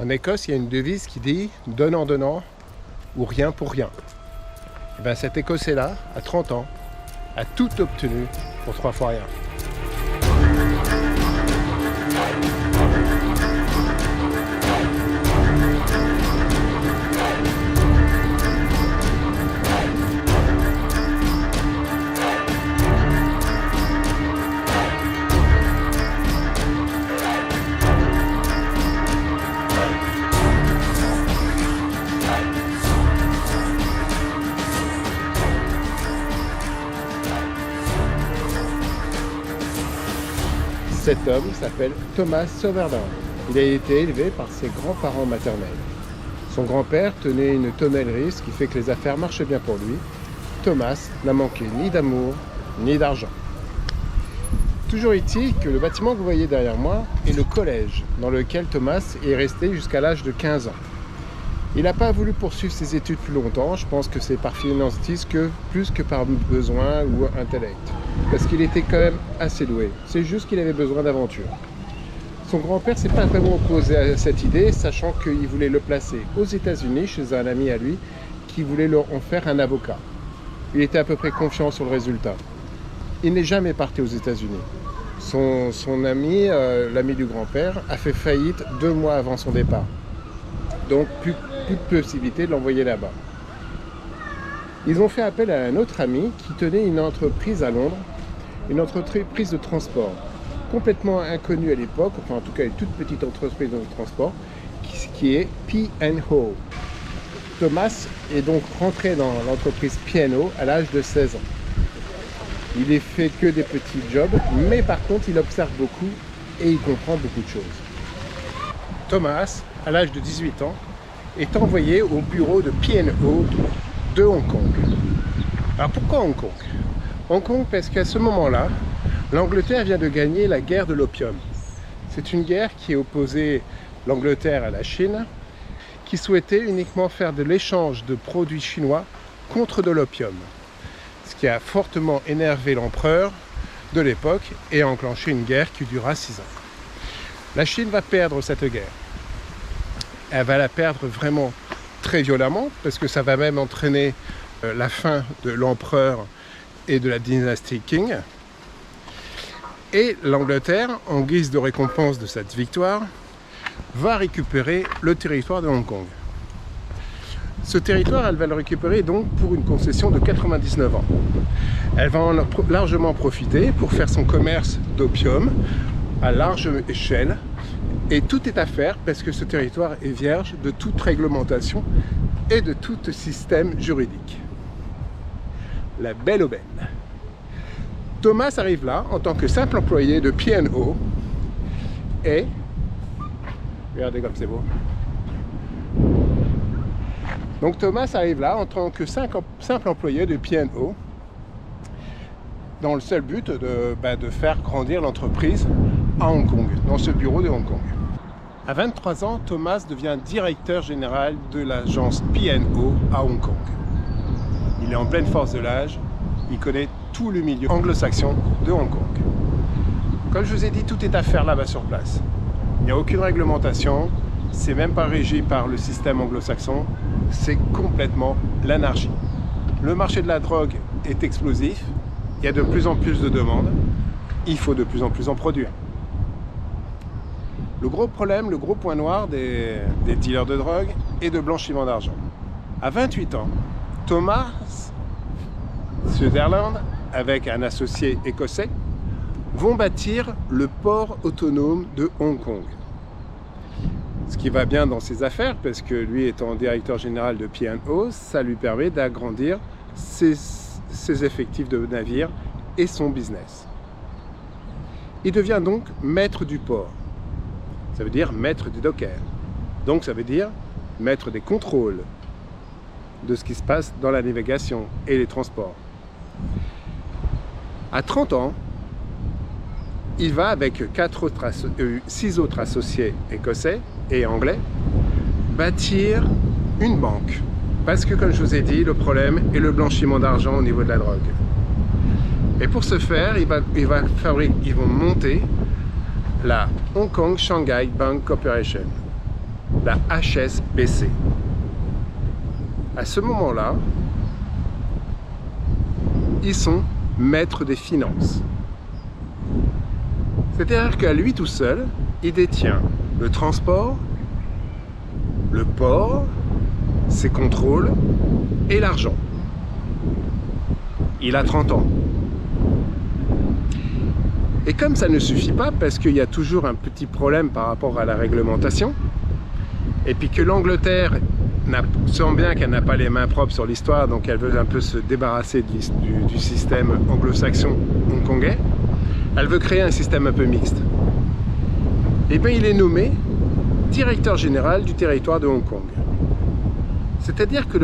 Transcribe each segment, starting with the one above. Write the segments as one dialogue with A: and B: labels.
A: En Écosse, il y a une devise qui dit « donnant, donnant ou rien pour rien ». Et bien cet Écossais-là, à 30 ans, a tout obtenu pour 3 fois rien. Cet homme s'appelle Thomas Sutherland. Il a été élevé par ses grands-parents maternels. Son grand-père tenait une tonnellerie, ce qui fait que les affaires marchaient bien pour lui. Thomas n'a manqué ni d'amour, ni d'argent. Toujours est-il que le bâtiment que vous voyez derrière moi est le collège, dans lequel Thomas est resté jusqu'à l'âge de 15 ans. Il n'a pas voulu poursuivre ses études plus longtemps, je pense que c'est par fainéantise plus que par besoin ou intellect. Parce qu'il était quand même assez doué, c'est juste qu'il avait besoin d'aventure. Son grand-père s'est pas vraiment opposé à cette idée, sachant qu'il voulait le placer aux États-Unis chez un ami à lui qui voulait en faire un avocat. Il était à peu près confiant sur le résultat. Il n'est jamais parti aux États-Unis. Son ami, l'ami du grand-père, a fait faillite 2 mois avant son départ. Donc plus de possibilité de l'envoyer là-bas. Ils ont fait appel à un autre ami qui tenait une entreprise à Londres, une entreprise de transport, complètement inconnue à l'époque, enfin en tout cas une toute petite entreprise de transport, qui est P&O. Thomas est donc rentré dans l'entreprise P&O à l'âge de 16 ans. Il ne fait que des petits jobs, mais par contre il observe beaucoup et il comprend beaucoup de choses. Thomas, à l'âge de 18 ans, est envoyé au bureau de P&O de Hong Kong. Alors pourquoi Hong Kong? Hong Kong parce qu'à ce moment-là, l'Angleterre vient de gagner la guerre de l'opium. C'est une guerre qui opposait l'Angleterre à la Chine, qui souhaitait uniquement faire de l'échange de produits chinois contre de l'opium. Ce qui a fortement énervé l'empereur de l'époque et a enclenché une guerre qui dura 6 ans. La Chine va perdre cette guerre. Elle va la perdre vraiment très violemment, parce que ça va même entraîner la fin de l'empereur et de la dynastie Qing. Et l'Angleterre, en guise de récompense de cette victoire, va récupérer le territoire de Hong Kong. Ce territoire, elle va le récupérer donc pour une concession de 99 ans. Elle va en largement profiter pour faire son commerce d'opium à large échelle. Et tout est à faire parce que ce territoire est vierge de toute réglementation et de tout système juridique. La belle aubaine. Thomas arrive là en tant que simple employé de P&O et... Regardez comme c'est beau. Donc Thomas arrive là en tant que simple employé de P&O dans le seul but de faire grandir l'entreprise à Hong Kong, dans ce bureau de Hong Kong. À 23 ans, Thomas devient directeur général de l'agence P&O à Hong Kong. Il est en pleine force de l'âge, il connaît tout le milieu anglo-saxon de Hong Kong. Comme je vous ai dit, tout est à faire là-bas sur place. Il n'y a aucune réglementation, c'est même pas régi par le système anglo-saxon, c'est complètement l'anarchie. Le marché de la drogue est explosif, il y a de plus en plus de demandes, il faut de plus en plus en produire. Le gros problème, le gros point noir des dealers de drogue et de blanchiment d'argent. À 28 ans, Thomas Sutherland, avec un associé écossais, vont bâtir le port autonome de Hong Kong. Ce qui va bien dans ses affaires, parce que lui étant directeur général de P&O, ça lui permet d'agrandir ses effectifs de navires et son business. Il devient donc maître du port. Ça veut dire maître des dockers. Donc ça veut dire maître des contrôles de ce qui se passe dans la navigation et les transports. À 30 ans, il va avec 6 autres associés écossais et anglais bâtir une banque. Parce que comme je vous ai dit, le problème est le blanchiment d'argent au niveau de la drogue. Et pour ce faire, ils vont monter la Hong Kong Shanghai Bank Corporation. la HSBC. À ce moment-là, ils sont maîtres des finances. C'est-à-dire qu'à lui tout seul, il détient le transport, le port, ses contrôles et l'argent. Il a 30 ans. Et comme ça ne suffit pas, parce qu'il y a toujours un petit problème par rapport à la réglementation, et puis que l'Angleterre sent bien qu'elle n'a pas les mains propres sur l'histoire, donc elle veut un peu se débarrasser du système anglo-saxon hongkongais, elle veut créer un système un peu mixte. Et bien il est nommé directeur général du territoire de Hong Kong. C'est-à-dire que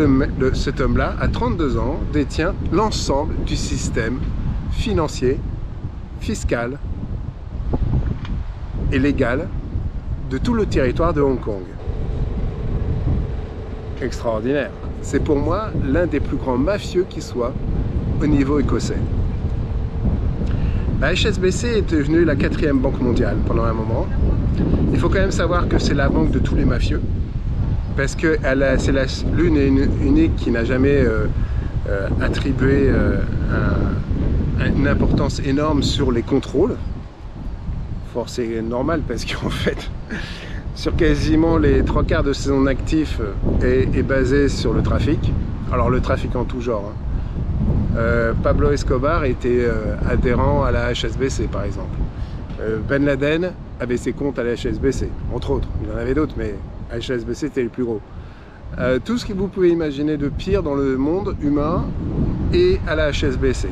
A: cet homme-là, à 32 ans, détient l'ensemble du système financier, fiscal et légal de tout le territoire de Hong Kong. Extraordinaire. C'est pour moi l'un des plus grands mafieux qui soit au niveau écossais. La HSBC est devenue la 4e banque mondiale pendant un moment. Il faut quand même savoir que c'est la banque de tous les mafieux, parce que c'est l'une et unique qui n'a jamais attribué une importance énorme sur les contrôles. C'est normal parce qu'en fait, sur quasiment les 3/4 de son actif est basé sur le trafic. Alors le trafic en tout genre. Pablo Escobar était adhérent à la HSBC par exemple. Ben Laden avait ses comptes à la HSBC, entre autres. Il y en avait d'autres, mais HSBC était le plus gros. Tout ce que vous pouvez imaginer de pire dans le monde humain est à la HSBC.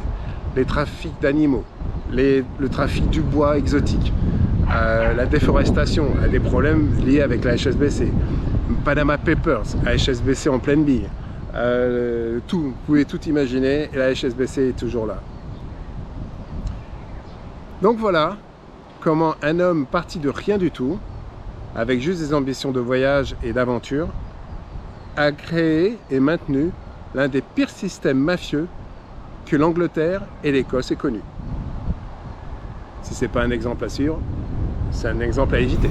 A: Les trafics d'animaux, le trafic du bois exotique, la déforestation, a des problèmes liés avec la HSBC. Panama Papers, la HSBC en pleine bille. Tout, vous pouvez tout imaginer, et la HSBC est toujours là. Donc voilà comment un homme parti de rien du tout, avec juste des ambitions de voyage et d'aventure, a créé et maintenu l'un des pires systèmes mafieux que l'Angleterre et l'Écosse aient connu. Si ce n'est pas un exemple à suivre, c'est un exemple à éviter.